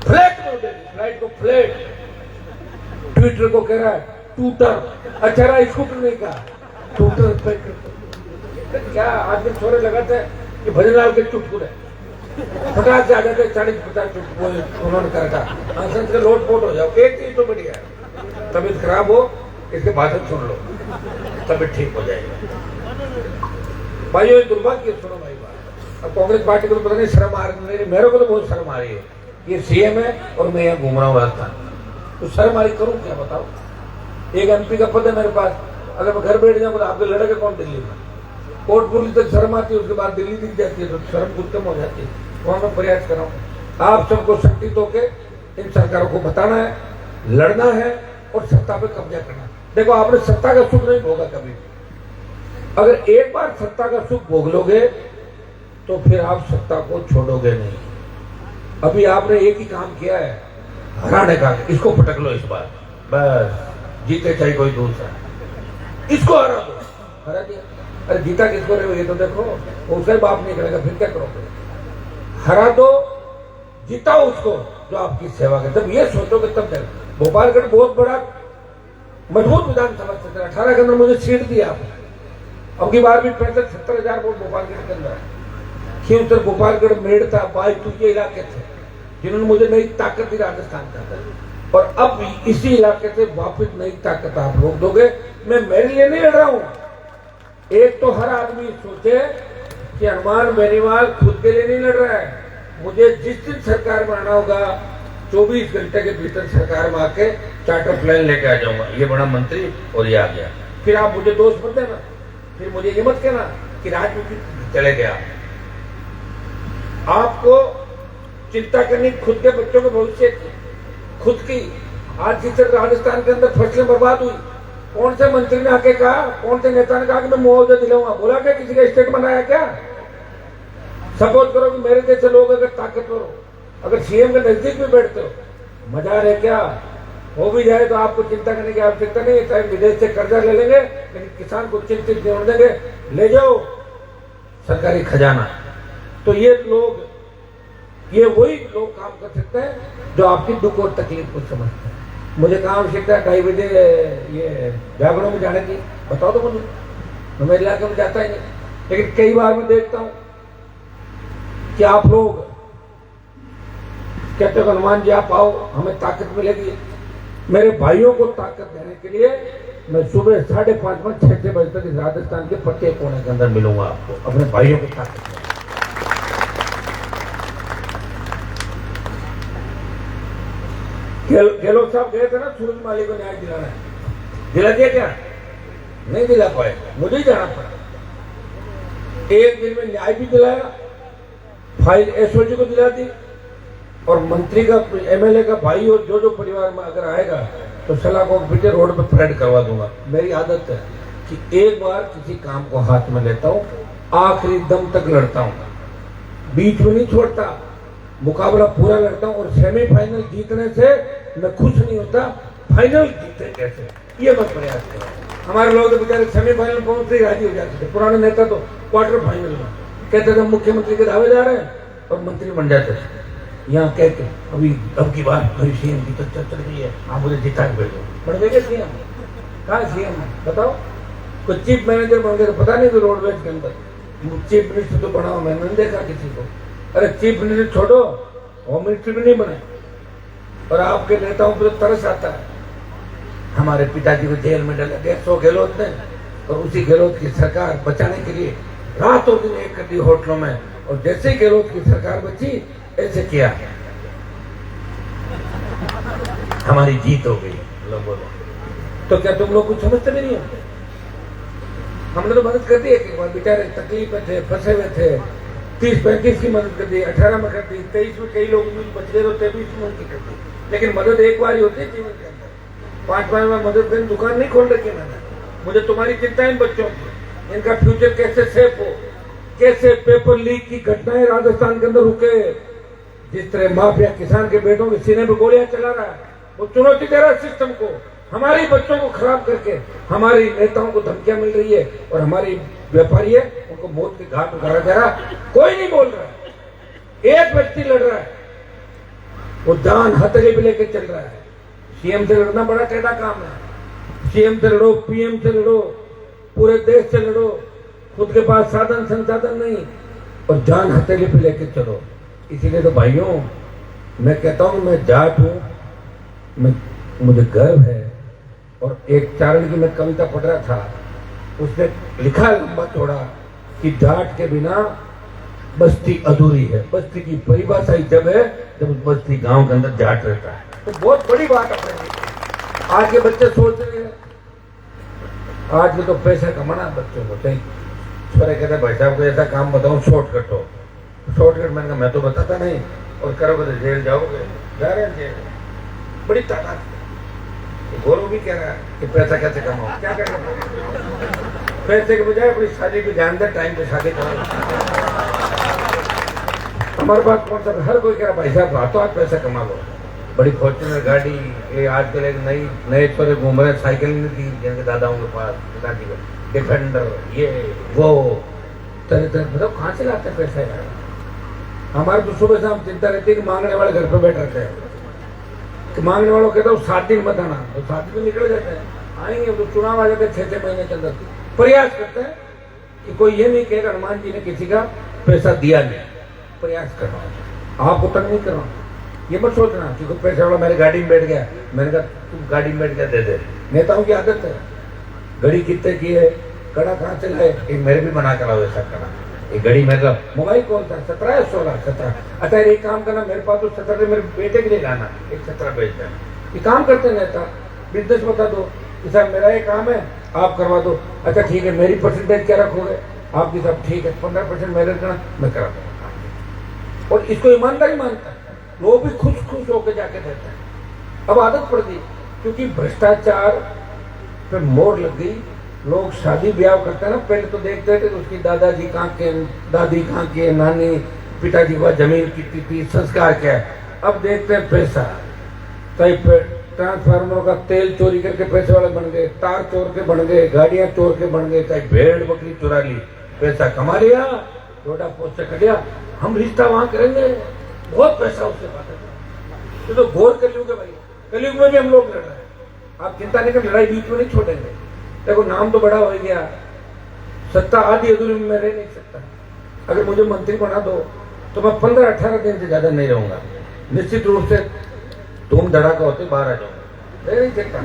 फ्लाइट में उड़ेगी, फ्लाइट को फ्लैट। ट्विटर को कह रहा है टूटर। अच्छा रहा, स्कूटर नहीं कहा, टूटर। क्या आदमी छोरे लगाते हैं कि भजनलाल के चुटकुले फटाक से आ जाते, 40-50 चुटकुले उन्होंने कहा था। संस के लोट पोट हो जाओ। एक चीज तो बढ़िया है, तबीयत खराब हो इसके भाषण सुन लो, तबीयत ठीक हो जाएगी। भाइयों ये दुर्भाग्य, सुनो भाई बात। अब कांग्रेस पार्टी को तो पता नहीं शर्म आ रही, मेरे को तो बहुत शर्म आ रही है। ये सीएम है और मैं यहाँ घूम रहा हूँ राजस्थान, तो शर्म आ रही, करूँ क्या बताओ? एक एमपी का पद है मेरे पास, अगर मैं घर बैठ जाऊँ तो आपके लड़के कौन दिल्ली में? कोटपुरी तक शर्म आती है, उसके बाद दिल्ली दिख जाती है, तो शर्म खुद कम हो जाती है। वहां मैं प्रयास कर रहा हूँ, आप सबको संगठित होकर इन सरकारों को बताना है, लड़ना है और सत्ता पे कब्जा करना है। देखो, आपने सत्ता का सुख नहीं भोगा कभी। अगर एक बार सत्ता का सुख भोग लोगे तो फिर आप सत्ता को छोड़ोगे नहीं। अभी आपने एक ही काम किया है, हराने का। इसको पटक लो इस बार, बस जीते चाहे कोई दूसरा, इसको हरा दो। हरा दिया। अरे जीता किसको रहे हो ये तो देखो, उसका बाप नहीं करेगा, फिर क्या करोगे? हरा दो, जिताओ उसको जो आपकी सेवा करे। जब ये सोचोगे तब तक। भोपालगढ़ बहुत बड़ा मजबूत विधानसभा क्षेत्र, 18 के अंदर मुझे सीट दी आपने। अब की बार भी 65-70 हजार वोट भोपालगढ़ के अंदर। क्यों? सर भोपालगढ़ मेड़ता, बायतू ये इलाके थे जिन्होंने मुझे नई ताकत दी राजस्थान के अंदर, और अब इसी इलाके से वापिस नई ताकत आप लोग दोगे। मैं मेरे लिए नहीं लड़ रहा हूं। एक तो हर आदमी सोचे कि हनुमान बेनीवाल खुद के लिए नहीं लड़ रहा है। मुझे जिस दिन सरकार में आना होगा, 24 घंटे के भीतर सरकार में आके चार्टर प्लान लेके आ जाऊंगा। ये बड़ा मंत्री और ये आ गया। फिर आप मुझे दोस्त मत देना, फिर मुझे ये मत कहना कि राजनीति चले गया। आपको चिंता करनी खुद के बच्चों के भविष्य की, खुद की। आज जिस तरह राजस्थान के अंदर फसलें बर्बाद हुई, कौन से मंत्री ने आके कहा, कौन से नेता ने कहा कि मैं मुआवजा दिलाऊंगा? बोला क्या? किसी का स्टेट बनाया क्या? सपोज करो कि मेरे जैसे लोग अगर ताकतवर हो, अगर सीएम के नजदीक में बैठते हो, मजा है क्या? हो भी जाए तो आपको चिंता करने की आवश्यकता नहीं है। चाहे विदेश से कर्जा ले लेंगे, लेकिन किसान को चिंतित नहीं होने देंगे। ले जाओ सरकारी खजाना। तो ये वही लोग काम कर सकते हैं जो आपकी दुख और तकलीफ को समझते हैं। मुझे कहाँ आवश्यकता है 2:30 बजे ये जागरणों में जाने की? बताओ तो मुझे, मैं मेरे इलाके में जाता ही नहीं। लेकिन कई बार मैं देखता हूं कि आप लोग कहते हो हनुमान जी आप आओ, हमें ताकत मिलेगी। मेरे भाइयों को ताकत देने के लिए मैं सुबह 5:30 6 बजे तक राजस्थान के प्रत्येक कोने के अंदर मिलूंगा आपको, अपने भाइयों को ताकत। गहलोत साहब गए थे ना सूरजमाली को न्याय दिलाना, दिला दिया क्या? नहीं दिला पाए, मुझे ही जाना पड़ा। एक दिन में न्याय भी दिलाया, फाइल एसओजी को दिला दी, और मंत्री का, एमएलए का भाई और जो परिवार में अगर आएगा तो सलाह को पीछे रोड पे परेड करवा दूंगा। मेरी आदत है कि एक बार किसी काम को हाथ में लेता हूं, आखिरी दम तक लड़ता हूं, बीच में नहीं छोड़ता। मुकाबला पूरा लड़ता हूँ और सेमीफाइनल जीतने से मैं खुश नहीं होता, फाइनल जीते कैसे ये मैं प्रयास करूँ। हमारे लोग तो बेचारे सेमीफाइनल पहुंचते ही राजी हो जाते थे, पुराने नेता तो क्वार्टर फाइनल में कहते थे मुख्यमंत्री के दावेदार है और मंत्री बन जाते थे। यहाँ कहते अभी अब की बात मेरी सीएम की चर्चा चल रही है, आप मुझे जिता के भेजो। बन गए सीएम? कहाँ सीएम बताओ? कोई चीफ मैनेजर बन गए तो पता नहीं, तो रोडवेज के अंदर चीफ मिनिस्टर तो बना हुआ मैंने नहीं देखा किसी को। अरे चीफ मिनिस्टर छोड़ो, होम मिनिस्टर भी नहीं बने। और आपके नेताओं पर तो तरस आता है। हमारे पिताजी को जेल में डाला 150 गहलोत ने, और उसी गहलोत की सरकार बचाने के लिए रातों दिन एक कर दी होटलों में, और जैसे ही गहलोत की सरकार बची ऐसे किया, हमारी जीत हो गई लोगों ने। तो क्या तुम लोग कुछ समझते भी नहीं हो? हमने तो मदद कर दी एक बार, बेचारे तकलीफ में थे, फंसे हुए थे, 30-35 की मदद कर दी, 18 में कर दी, 23 में कई लोग बच गए तो 23 में उनकी कर दी। लेकिन मदद एक बार ही होती है जीवन के अंदर। 5 में मदद करने दुकान नहीं खोल रखी मैंने। मुझे तुम्हारी चिंता है इन बच्चों की, इनका फ्यूचर कैसे सेफ हो, कैसे पेपर लीक की घटनाएं राजस्थान के अंदर रुके। जिस तरह माफिया किसान के बेटों के सीने पर गोलियां चला रहा है, वो चुनौती दे रहा है सिस्टम को। हमारे बच्चों को खराब करके हमारे नेताओं को धमकियां मिल रही है, और हमारी व्यापारी है उनको मौत के घाट उतारा जा रहा। कोई नहीं बोल रहा, एक व्यक्ति लड़ रहा है, वो जान हथेली पे लेके चल रहा है। सीएम से लड़ना बड़ा टेढ़ा काम है। सीएम से लड़ो, पीएम से लड़ो, पूरे देश से लड़ो, खुद के पास साधन संसाधन नहीं, और जान हथेली पे लेके चलो। इसीलिए तो भाइयों मैं कहता हूं, मैं जाट हूं, मुझे गर्व है। और एक चारण की मैं कविता पढ़ रहा था, उसने लिखा लंबा चौड़ा कि जाट के बिना बस्ती अधूरी है। बस्ती की परिभाषा ही जब है जब उस बस्ती गांव के अंदर जाट रहता है। तो बहुत बड़ी बात अपने लिए। आज के बच्चे सोच रहे हैं, आज में तो पैसा कमाना बच्चों को चाहिए। छोरे कहते भाई साहब को ऐसा काम बताऊं शॉर्टकट हो। शॉर्टकट मैंने कहा मैं तो बताता नहीं, और करोगे तो जेल जाओगे। जा रहे हैं जेल, बड़ी ताकत। गोरू भी कह रहा है कि पैसा कैसे कमाओ, क्या करना पैसे के बजाय अपनी शादी पे ध्यान दे, टाइम पे शादी करो। हमारे पास कौन सा, हर कोई कह रहा भाई साहब हाथों हाथ पैसा कमा लो। बड़ी फॉर्च्यूनर गाड़ी, ये आजकल एक नए छोरे घूम रहे, साइकिल नहीं थी जिनके दादाओं के पास, पिताजी को डिफेंडर, ये वो तरह तरह। बताओ कहाँ से लाते पैसा यार? हमारे तो सुबह शाम चिंता रहती है कि मांगने वाले घर पर बैठ रहते हैं, कि मांगने वालों कहता हूँ 7 दिन मत आना, तो 7 दिन निकल जाते हैं। आएंगे तो चुनाव आ जाते हैं 6-6 महीने के अंदर। प्रयास करते हैं कि कोई ये नहीं कहेगा हनुमान जी ने किसी का पैसा दिया नहीं। प्रयास कर रहा हूँ, आपको तंग नहीं कर रहा हूँ। ये मत सोचना कि कोई पैसा वाला मेरे गाड़ी में बैठ गया, मैंने कहा तुम गाड़ी में बैठ गया दे दे। नेताओं की आदत है, घड़ी कितने की है, कड़ा कहाँ से लाए, एक मेरे भी बना कर लाओ ऐसा कड़ा। एक घड़ी मेरा मोबाइल कौन था, 17 या 16? 17। अच्छा एक काम करना, मेरे पास तो 17 मेरे बेटे के लिए लाना, एक 17 भेजना। ये काम करते नेता, बिजनेस बता दो कि साहब मेरा ये काम है आप करवा दो। अच्छा ठीक है, मेरी परसेंटेज क्या रखोगे? आपकी साहब ठीक है 15% मेरे करना, मैं करा दूंगा। और इसको ईमानदारी मानता है, लोग भी खुश खुश होकर जाके देते हैं। अब आदत पड़ गई, क्योंकि भ्रष्टाचार पे मोहर लग गई। लोग शादी ब्याह करते हैं ना, पहले तो देखते थे उसकी दादाजी कहाँ के, दादी कहाँ के, नानी पिताजी के पास जमीन कितनी थी, संस्कार क्या है। अब देखते हैं पैसा, कई ट्रांसफार्मरों का तेल चोरी करके पैसे वाले बन गए, तार चोर के बन गए, गाड़ियां चोर के बन गए, कहीं भेड़ बकरी चुरा ली, पैसा कमा लिया, रोडा पोस्ट से कर लिया। हम रिश्ता वहां करेंगे, बहुत पैसा उससे बात है। तो घोर कलयुग है भाई, कलयुग में भी हम लोग लड़ रहे हैं। आप चिंता नहीं कर, लड़ाई बीच में नहीं छोड़ेंगे। देखो नाम तो बड़ा हो गया, सत्ता आधी अधूरी में मैं रह नहीं सकता। अगर मुझे मंत्री बना दो तो मैं 15-18 दिन से ज्यादा नहीं रहूंगा। निश्चित रूप से धूम धड़ाका होते बाहर आ जाऊंगा, रह नहीं सकता।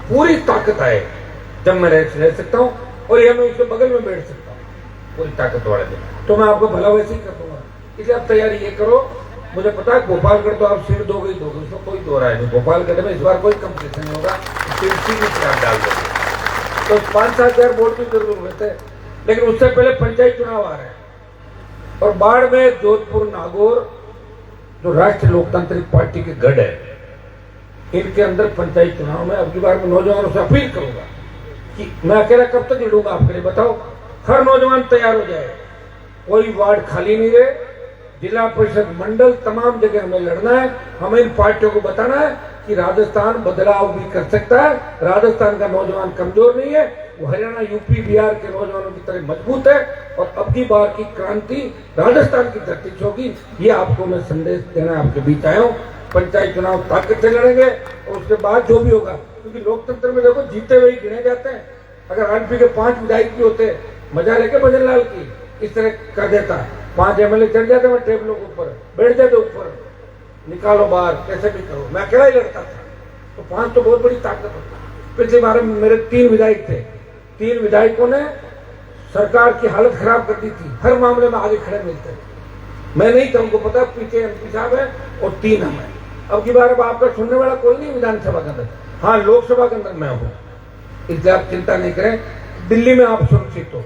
पूरी ताकत आए जब मैं रह सकता हूँ, और यह मैं उसके बगल में बैठ सकता हूँ पूरी ताकत वाले दिन, तो मैं आपको भला वैसे ही कर दूंगा। इसलिए आप तैयारी ये करो। मुझे पता है गोपालगढ़ तो आप सीट दोगे ही दोगे, उसमें कोई दो राय नहीं। गोपालगढ़ में इस बार कोई कंपटीशन नहीं होगा, सीट आप डाल दोगे तो 5-7 हजार वोट की जरूरत होते हैं। लेकिन उससे पहले पंचायत चुनाव आ रहे हैं, और बाड़मेर, जोधपुर, नागौर जो राष्ट्रीय लोकतांत्रिक पार्टी के गढ़ है, इनके अंदर पंचायत चुनाव में अब की बार मैं नौजवानों से अपील करूंगा कि मैं अकेला कब तक लड़ूंगा आपके लिए, बताओ। हर नौजवान तैयार हो जाए, कोई वार्ड खाली नहीं रहे, जिला परिषद मंडल तमाम जगह हमें लड़ना है। हमें इन पार्टियों को बताना है कि राजस्थान बदलाव भी कर सकता है, राजस्थान का नौजवान कमजोर नहीं है, वो हरियाणा यूपी बिहार के नौजवानों की तरह मजबूत है और अब की बार की क्रांति राजस्थान की धरती से होगी। ये आपको मैं संदेश देना आपके बीच आया हूँ। पंचायत चुनाव ताकत से लड़ेंगे और उसके बाद जो भी होगा, क्योंकि लोकतंत्र में देखो जीते हुए ही गिने जाते हैं। अगर आरपी के 5 विधायक भी होते, मजा लेके भजन लाल की इस तरह कर देता, 5 एमएलए चढ़ जाते मैं टेबलों के ऊपर, बैठ जाते ऊपर, निकालो बाहर, कैसे भी करो, मैं अकेला ही लड़ता था। तो 5 तो बहुत बड़ी ताकत होती। पिछली बार मेरे 3 विधायक थे, 3 विधायकों ने सरकार की हालत खराब कर दी थी, हर मामले में आगे खड़े मिलते थे। मैं नहीं था, उनको पता पीछे एमपी साहब है और 3 हम हैं। अब की बार अब आपका सुनने वाला कोई नहीं विधानसभा के अंदर, हाँ लोकसभा के अंदर मैं हूँ, इसलिए आप चिंता नहीं करें। दिल्ली में आप सुरक्षित हो,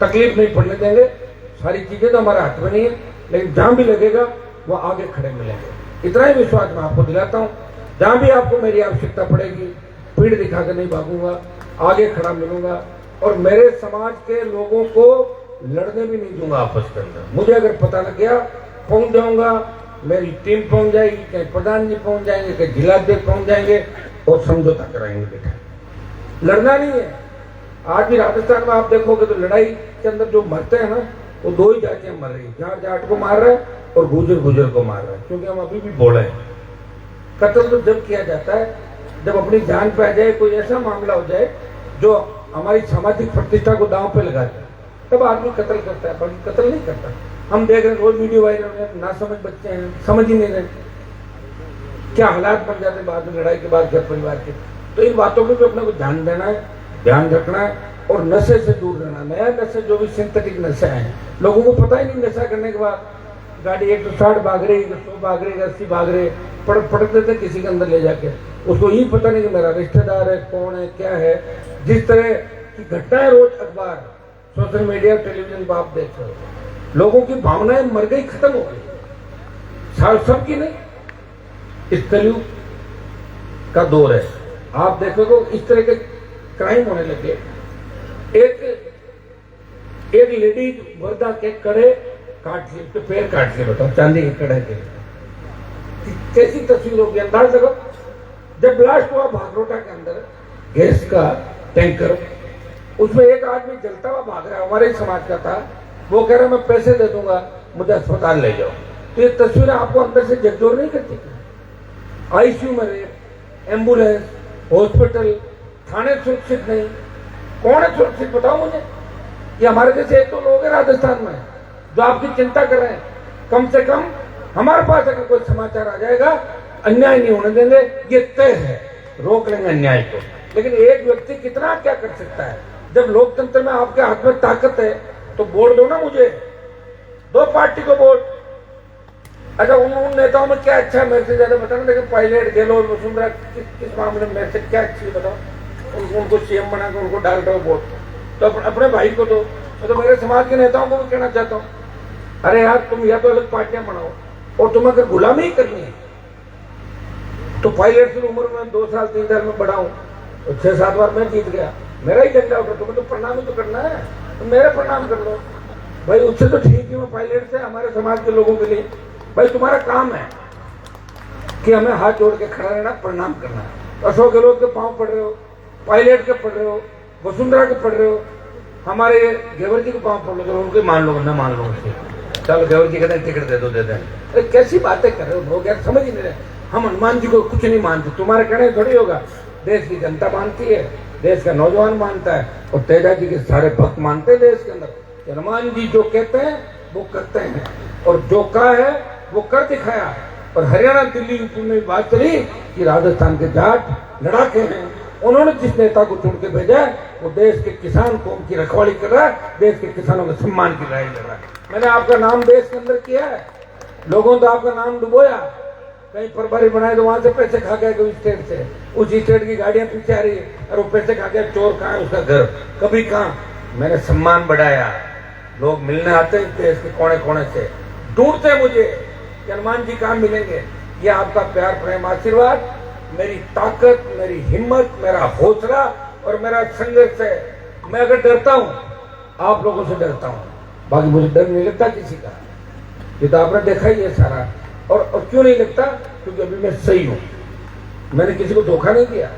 तकलीफ नहीं पड़ने देंगे। सारी चीजें तो हमारे हाथ में नहीं है, लेकिन जहां भी लगेगा वो आगे खड़े मिलेंगे, इतना ही विश्वास मैं आपको दिलाता हूँ। जहां भी आपको मेरी आवश्यकता पड़ेगी, पीठ दिखाकर नहीं भागूंगा, आगे खड़ा मिलूंगा और मेरे समाज के लोगों को लड़ने भी नहीं दूंगा आपस के अंदर। मुझे अगर पता लग गया, पहुंच जाऊंगा, मेरी टीम पहुंच जाएगी, कहीं प्रधान जी पहुंच जाएंगे, कहीं जिलाध्यक्ष पहुंच जाएंगे और समझौता कराएंगे। बेटा लड़ना नहीं है। आज भी राजस्थान में आप देखोगे तो लड़ाई के अंदर जो मरते हैं ना, वो 2 ही जातियां मर रही, जाट जाट को मार रहा है और गुजर गुजर को मार रहा है। क्योंकि हम अभी भी बोले हैं, कत्ल तो जब किया जाता है जब अपनी जान पे आ जाए, कोई ऐसा मामला हो जाए जो हमारी सामाजिक प्रतिष्ठा को दांव पे लगा जाए, तब आदमी कत्ल करता है, बाकी कत्ल नहीं करता। हम देख रहे हैं रोज वीडियो वायरल हो रहे हैं, ना समझ बच्चे हैं, समझ ही नहीं रहे क्या हालात बन जाते हैं बाद में लड़ाई के बाद घर परिवार के। तो इन बातों पर भी अपने को ध्यान देना है, ध्यान रखना है और नशे से दूर रहना। नया नशे जो भी सिंथेटिक नशे हैं, लोगों को पता ही नहीं नशा करने के बाद गाड़ी 160 भाग रही, 100 भाग रही, 80 भाग रहे, पटक देते किसी के अंदर ले जाके, उसको यही पता नहीं कि मेरा रिश्तेदार है, कौन है, क्या है। जिस तरह की घटनाएं रोज अखबार, सोशल मीडिया, टेलीविजन पर आप देख रहे हो, लोगों की भावनाएं मर गई, खत्म हो गई, सबकी नहीं। इस कलयुग का दौर है, आप देखोगे इस तरह के क्राइम होने लगे। एक लेडी वर्धा के कड़े काट लिए, उसके पैर काट लिए, बताओ, चांदी के कड़े के। कैसी तस्वीर होगी, अंदाज लगाओ। जब ब्लास्ट हुआ भागरोटा के अंदर गैस का टैंकर, उसमें एक आदमी जलता हुआ भाग रहा है, हमारे समाज का था, वो कह रहा मैं पैसे दे दूंगा, मुझे अस्पताल ले जाओ। तो ये तस्वीर आपको अंदर से झकझोर नहीं करती? आईसीयू में रहे, एम्बुलेंस, हॉस्पिटल, थाने सुरक्षित नहीं, कौन है सुरक्षित बताओ मुझे? ये हमारे जैसे एक तो लोग हैं राजस्थान में जो आपकी चिंता कर रहे हैं। कम से कम हमारे पास अगर कोई समाचार आ जाएगा, अन्याय नहीं होने देंगे, ये तय है, रोक लेंगे अन्याय को। लेकिन एक व्यक्ति कितना क्या कर सकता है? जब लोकतंत्र में आपके हाथ में ताकत है तो वोट दो ना मुझे, दो पार्टी को वोट। अच्छा उन नेताओं में क्या अच्छा है मेरे से ज्यादा बताना, लेकिन पायलट गहलोत वसुंधरा किस मामले में मेरे से क्या अच्छी बताओ, उनको सीएम बना कर उनको डाल दो वोट, तो अपने भाई को दो। तो मेरे समाज के नेताओं को भी कहना चाहता हूँ, अरे यार तुम या तो अलग पार्टियां बनाओ, और तुम्हें अगर गुलामी ही करनी है तो पायलट की उम्र में 2 साल 3 साल में बढ़ाऊं, तो 6-7 बार मैं जीत गया, मेरा ही झंडा उठा, तुम्हें तो प्रणाम ही तो करना है, तो मेरे प्रणाम कर लो भाई। उससे तो ठीक है मैं पायलट से हमारे समाज के लोगों के लिए, भाई तुम्हारा काम है कि हमें हाथ जोड़ के खड़ा रहना, प्रणाम करना। अशोक गहलोत के पांव पड़ रहे हो, पायलट के पढ़ रहे हो, वसुंधरा के पढ़ रहे हो, हमारे घेवर जी के पांव पढ़ लो, उनके मान लो ना मान लो, चलो घेवर जी कहते हैं टिकट दे दो, दे दें। अरे कैसी बातें कर रहे हो लोग यार, समझ ही नहीं रहे। हम हनुमान जी को कुछ नहीं मानते, तुम्हारे कहने थोड़ी होगा, देश की जनता मानती है, देश का नौजवान मानता है और तेजा जी के सारे भक्त मानते हैं देश के अंदर। हनुमान जी जो कहते हैं वो करते हैं, और जो कहा है वो कर दिखाया। और हरियाणा दिल्ली यूपी में बात चली कि राजस्थान के जाट लड़ाके हैं, उन्होंने जिस नेता को चुन के भेजा वो देश के किसान कौम की रखवाली कर रहा है, देश के किसानों के सम्मान की लड़ाई लड़ रहा है। मैंने आपका नाम देश के अंदर किया है, लोगों तो आपका नाम डुबोया, कहीं प्रभारी बनाए तो वहां से पैसे खा गए, कोई स्टेट से, उस स्टेट की गाड़ियां पीछे आ रही है और वो पैसे खा गया, चोर कहाँ है उसका घर, कभी कहाँ। मैंने सम्मान बढ़ाया, लोग मिलने आते हैं देश के कोने कोने से, ढूंढते मुझे कि हनुमान जी कहाँ मिलेंगे। ये आपका प्यार प्रेम आशीर्वाद मेरी ताकत, मेरी हिम्मत, मेरा हौसला और मेरा संघर्ष है। मैं अगर डरता हूं, आप लोगों से डरता हूं, बाकी मुझे डर नहीं लगता किसी का। ये तो आपने देखा ही है सारा। और क्यों नहीं लगता? क्योंकि अभी मैं सही हूं, मैंने किसी को धोखा नहीं दिया,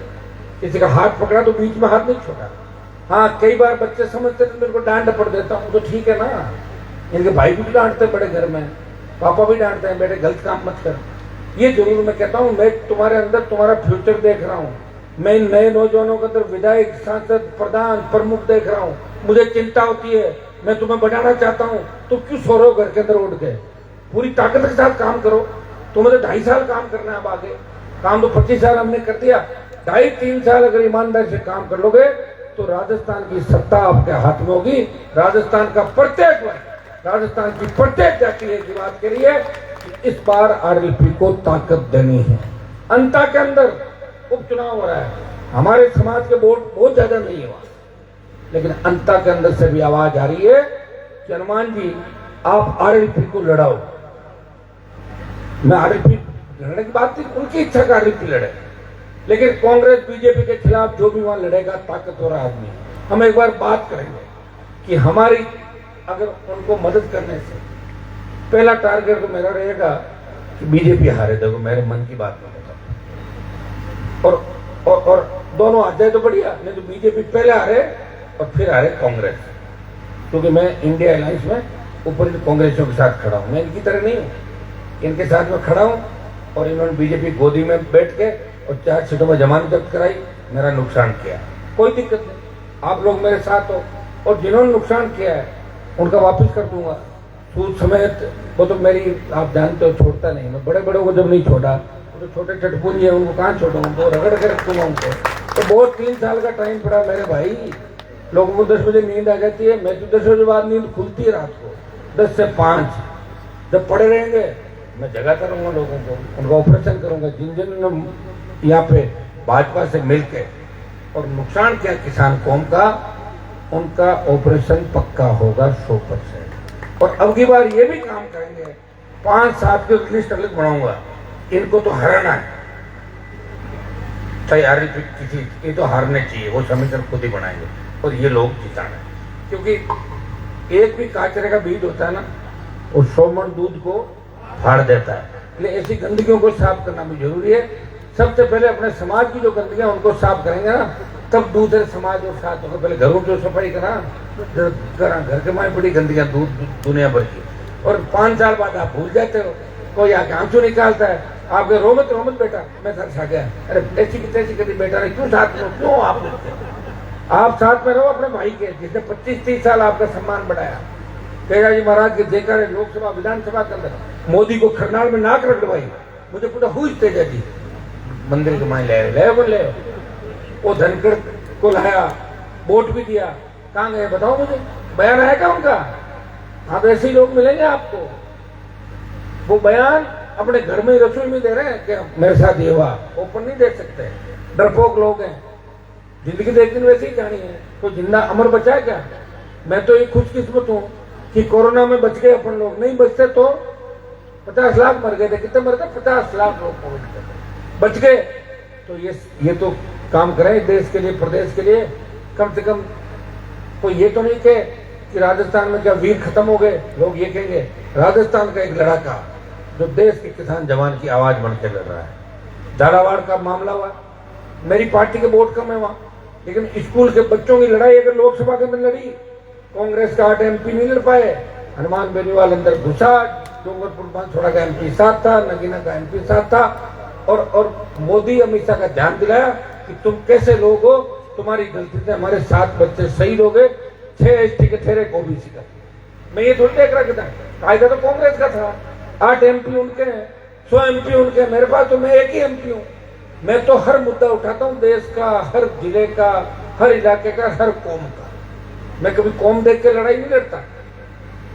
किसी का हाथ पकड़ा तो बीच में हाथ नहीं छोड़ा। हाँ, कई बार बच्चे समझते तो मेरे को डांट पड़ देता हूँ, तो ठीक है ना, इनके भाई भी डांटते बड़े घर में, पापा भी डांटते हैं, बेटे गलत काम मत कर। ये जरूर मैं कहता हूँ, मैं तुम्हारे अंदर तुम्हारा फ्यूचर देख रहा हूँ, मैं नए नौजवानों के अंदर विधायक, सांसद, प्रधान, प्रमुख देख रहा हूँ, मुझे चिंता होती है, मैं तुम्हें बढ़ाना चाहता हूँ। तो क्यों सो रहे हो घर के अंदर उठ के? पूरी ताकत के साथ काम करो। तुम्हें तो 2.5 साल काम करना है, अब आगे काम तो 25 साल हमने कर दिया। 2.5-3 साल अगर ईमानदारी से काम कर लोगे तो राजस्थान की सत्ता आपके हाथ में होगी। राजस्थान का प्रत्येक वर्ग, राजस्थान की प्रत्येक जाति की बात के लिए इस बार आरएलपी को ताकत देनी है। अंता के अंदर उपचुनाव हो रहा है, हमारे समाज के वोट बहुत ज्यादा नहीं है वहां, लेकिन अंता के अंदर से भी आवाज आ रही है कि हनुमान जी आप आरएलपी को लड़ाओ। मैं आरएलपी लड़ने की बात थी, उनकी इच्छा का आरएलपी लड़े, लेकिन कांग्रेस बीजेपी के खिलाफ जो भी वहां लड़ेगा ताकतवर आदमी, हम एक बार बात करेंगे कि हमारी अगर उनको मदद करने से पहला टारगेट तो मेरा रहेगा कि बीजेपी हारे। देखो मेरे मन की बात में बता, और दोनों आ जाए तो बढ़िया, नहीं तो बीजेपी पहले हारे और फिर हारे कांग्रेस, क्योंकि मैं इंडिया अलायंस में ऊपर कांग्रेसियों के साथ खड़ा हूं, मैं इनकी तरह नहीं हूं, इनके साथ में खड़ा हूं। और इन्होंने बीजेपी गोदी में बैठ के और 4 सीटों में जमानत जब्त कराई, मेरा नुकसान किया, कोई दिक्कत नहीं, आप लोग मेरे साथ हो, और जिन्होंने नुकसान किया है उनका वापस कर दूंगा सूद समेत। वो तो मेरी आप जानते हो छोड़ता नहीं, मैं बड़े बड़ों को जब नहीं छोड़ा, वो तो छोटे चटपुंजी है, उनको कहाँ छोड़ूंगा, वो रगड़ के रखूंगा उनको। तो बहुत 3 साल का टाइम पड़ा मेरे भाई। लोगों को 10 बजे नींद आ जाती है, मैं तो 10 बजे बाद नींद खुलती है रात को 10 से 5। जब पड़े रहेंगे मैं जगाता रहूंगा लोगों को, उनका ऑपरेशन करूंगा, जिन जिन यहाँ पे भाजपा से मिलके और नुकसान किया किसान कौम का, उनका ऑपरेशन पक्का होगा 100%। और अब की बार ये भी काम करेंगे, 5-7 की लिस्ट अलग बनाऊंगा, इनको तो हराना है, तैयारी किसी ये तो हारने चाहिए, वो समीकरण खुद ही बनाएंगे और ये लोग जिताना है। क्योंकि एक भी काचरे का बीज होता है ना, वो 100 मन दूध को फाड़ देता है। इसलिए ऐसी गंदगियों को साफ करना भी जरूरी है। सबसे पहले अपने समाज की जो गंदगियां उनको साफ करेंगे ना, तब दूसरे समाज और साथ होकर पहले घरों की सफाई करा, घर के माए बड़ी गंदगियां दुनिया भर की, और 5 साल बाद आप भूल जाते हो। कोई आके आंसू निकालता है, आपके रोमत बेटा मैं घर से आ गया, अरे ऐसी की तैसी कभी बेटा नहीं, क्यों साथ में, क्यों आप साथ में रहो अपने भाई के, जिसने 25-30 साल आपका सम्मान बढ़ाया। तेजा जी महाराज के देखकर लोकसभा विधानसभा के अंदर मोदी को खरनाल में नाक रखवाई, मुझे पूरा हुई तेजा जी मंदिर के माए ले बोले, वो धनखड़ को लाया, वोट भी दिया, कहाँ गए बताओ मुझे, बयान आया क्या उनका? हाँ, तो ऐसे ही लोग मिलेंगे आपको। वो बयान अपने घर में रसोई में दे रहे हैं कि मेरे साथ ये हुआ, ओपन नहीं दे सकते, डरपोक लोग हैं। जिंदगी तो एक दिन वैसे ही जानी है, तो जिंदा अमर बचा है क्या? मैं तो ये खुशकिस्मत हूँ कि कोरोना में बच गए अपन लोग, नहीं बचते तो 50 लाख मर गए थे। कितने मर गए? 50 लाख लोग कोविड के बच गए। तो ये तो काम करें देश के लिए, प्रदेश के लिए, कम से कम। कोई ये तो नहीं कहे कि राजस्थान में क्या वीर खत्म हो गए, लोग ये कहेंगे राजस्थान का एक लड़ाका जो देश के किसान जवान की आवाज बन के लड़ रहा है। झालावाड़ का मामला हुआ, मेरी पार्टी के वोट कम है वहां, लेकिन स्कूल के बच्चों की लड़ाई अगर लोकसभा के अंदर लड़ी, कांग्रेस का 8 MP नहीं लड़ पाए, हनुमान बेनीवाल अंदर घुसा, डूंगरपुर बांसवाड़ा का MP साथ था, नगीना का MP साथ था, और मोदी अमित शाह का ध्यान दिलाया कि तुम कैसे लोग हो, तुम्हारी गलती से हमारे 7 बच्चे शहीद हो गए, 6 ST के थे, OBC का। मैं ये थोड़ी देख रहा था, कायदा तो कांग्रेस का था, 8 MP उनके हैं, 100 MP उनके हैं, मेरे पास तो मैं एक ही MP हूँ। मैं तो हर मुद्दा उठाता हूँ, देश का, हर जिले का, हर इलाके का, हर कौम का। मैं कभी कौम देख के लड़ाई नहीं लड़ता।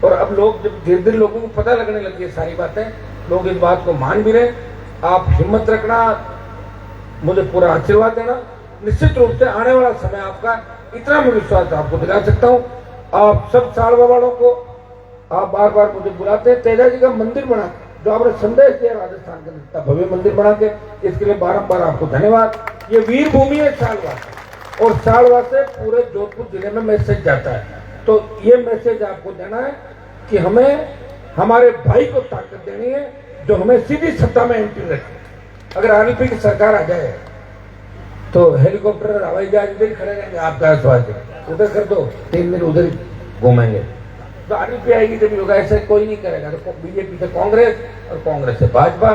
और अब लोग जब धीरे धीरे लोगों को पता लगने लगी है सारी बातें, लोग इस बात को मान भी रहे। आप हिम्मत रखना, मुझे पूरा आशीर्वाद देना, निश्चित रूप से आने वाला समय आपका, इतना मैं विश्वास आपको दिला सकता हूँ। आप सब साड़वा वालों को आप बार बार मुझे बुलाते हैं, तेजा जी का मंदिर बना के, जो आपने संदेश दिया राजस्थान के अंदर भव्य मंदिर बना के, इसके लिए बारंबार आपको धन्यवाद। ये वीर भूमि है सालवा, और सालवा से पूरे जोधपुर जिले में मैसेज जाता है। तो ये मैसेज आपको देना है कि हमें हमारे भाई को ताकत देनी है जो हमें सीधी सत्ता में एंट्री रखे। अगर आरएलपी की सरकार आ जाए तो हेलीकॉप्टर और हवाई जहाज इधर ही खड़े रहेंगे, आपका स्वाद उधर कर दो, 3 दिन उधर ही घूमेंगे। तो आरएलपी आएगी जब होगा, ऐसे कोई नहीं करेगा। तो बीजेपी से कांग्रेस और कांग्रेस से भाजपा,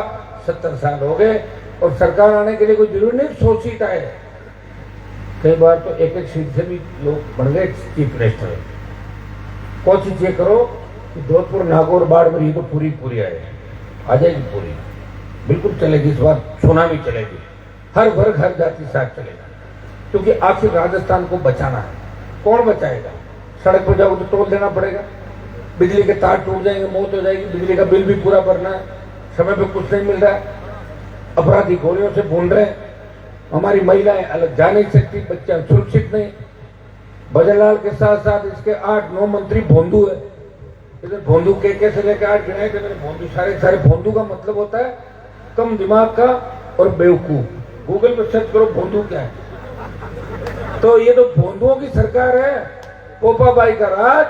70 साल हो गए और सरकार आने के लिए कोई जरूरी नहीं 100 सीट आए। कई बार तो एक सीट से भी लोग बन गए चीफ मिनिस्टर। कोशिश ये करो कि जोधपुर, नागौर, बाड़मेर तो पूरी पूरी आए, आ जाएगी पूरी, बिल्कुल चलेगी। इस बार सुनामी चलेगी, हर वर्ग हर जाति साथ चलेगा, क्योंकि आखिर राजस्थान को बचाना है। कौन बचाएगा? सड़क पर जाओ तो टोल देना पड़ेगा, बिजली के तार टूट जाएंगे, मौत हो जाएगी, बिजली का बिल भी पूरा भरना है, समय पे कुछ नहीं मिल रहा है, अपराधी गोलियों से भून रहे हैं, हमारी महिलाएं अलग जा नहीं सकती, बच्चा सुरक्षित नहीं। भजनलाल के साथ साथ इसके 8-9 मंत्री भोंदू है। इधर भोंदू के कैसे लेकर 8 गिनाए थे मैंने। भोंदू सारे भोंदू का मतलब होता है कम दिमाग का और बेवकूफ। गूगल पे सर्च करो भोंदू क्या है। तो ये तो भोंदुओं की सरकार है, पोपाबाई का राज,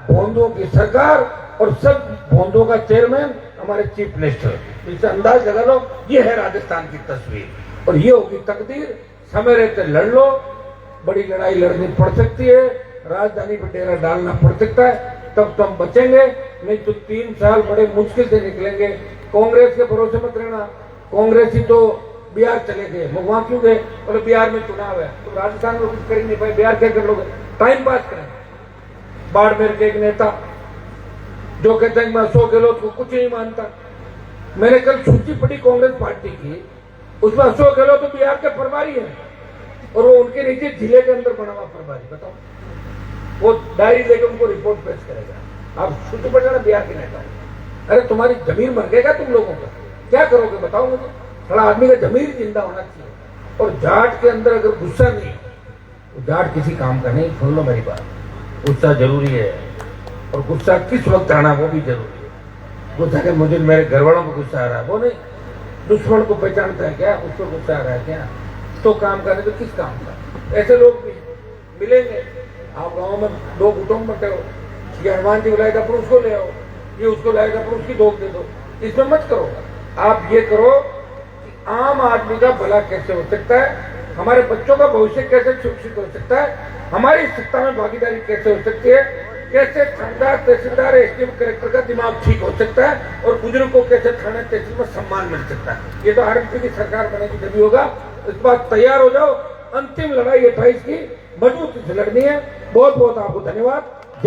भोंदुओं की सरकार और सब भोंदुओं का चेयरमैन हमारे चीफ मिनिस्टर। इससे अंदाज लगा लो, ये है राजस्थान की तस्वीर और ये होगी तकदीर। समय रहते लड़ लो, बड़ी लड़ाई लड़नी पड़ सकती है, राजधानी पर डेरा डालना पड़ सकता है, तब तो हम बचेंगे, नहीं तो 3 साल बड़े मुश्किल से निकलेंगे। कांग्रेस के भरोसे मत रहना, कांग्रेस ही तो बिहार चले गए, वहां क्यों गए? बोले बिहार में चुनाव है, तो राजस्थान में कुछ कर नहीं पाए, बिहार क्या कर लोगे? टाइम पास करें। बाड़मेर के एक नेता जो कहते हैं मैं अशोक गहलोत को कुछ नहीं मानता। मैंने कल सूची पढ़ी कांग्रेस पार्टी की, उसमें अशोक गहलोत तो बिहार के प्रभारी है और वो उनके नीचे जिले के अंदर बना हुआ प्रभारी। बताओ, वो डायरी लेके उनको रिपोर्ट पेश करेगा। आप सूची पढ़ जाना बिहार के नेता। अरे तुम्हारी जमीन मर गएगा तुम लोगों का, क्या करोगे बताओ मुझे? थोड़ा आदमी का जमीर जिंदा होना चाहिए। और जाट के अंदर अगर गुस्सा नहीं, तो जाट किसी काम का नहीं। सुन लो मेरी बात, गुस्सा जरूरी है और गुस्सा किस वक्त आना वो भी जरूरी है। गुस्सा के मुझे मेरे घर वालों को गुस्सा आ रहा है वो नहीं, दुश्मन को पहचानता है क्या, उसको गुस्सा आ रहा है क्या, तो काम करने तो किस काम का? ऐसे लोग भी मिलेंगे। आप गाँव में 2 गुटों में बटे हो, ये हनुमान जी बुलाएगा पर उसको ले आओ, ये उसको लाएगा पर उसकी धोख दे दो। इसमें मत करो। आप ये करो कि आम आदमी का भला कैसे हो सकता है, हमारे बच्चों का भविष्य कैसे सुरक्षित हो सकता है, हमारी सत्ता में भागीदारी कैसे हो सकती है, कैसे थानेदार, तहसीलदार, एसडीएम, कलेक्टर का दिमाग ठीक हो सकता है और बुजुर्ग को कैसे थाने तहसील में सम्मान मिल सकता है। ये तो आरएलपी की सरकार बनेगी तभी होगा। इस बात तैयार हो जाओ, अंतिम लड़ाई 28 की मजबूती से लड़नी है। बहुत बहुत आपको धन्यवाद।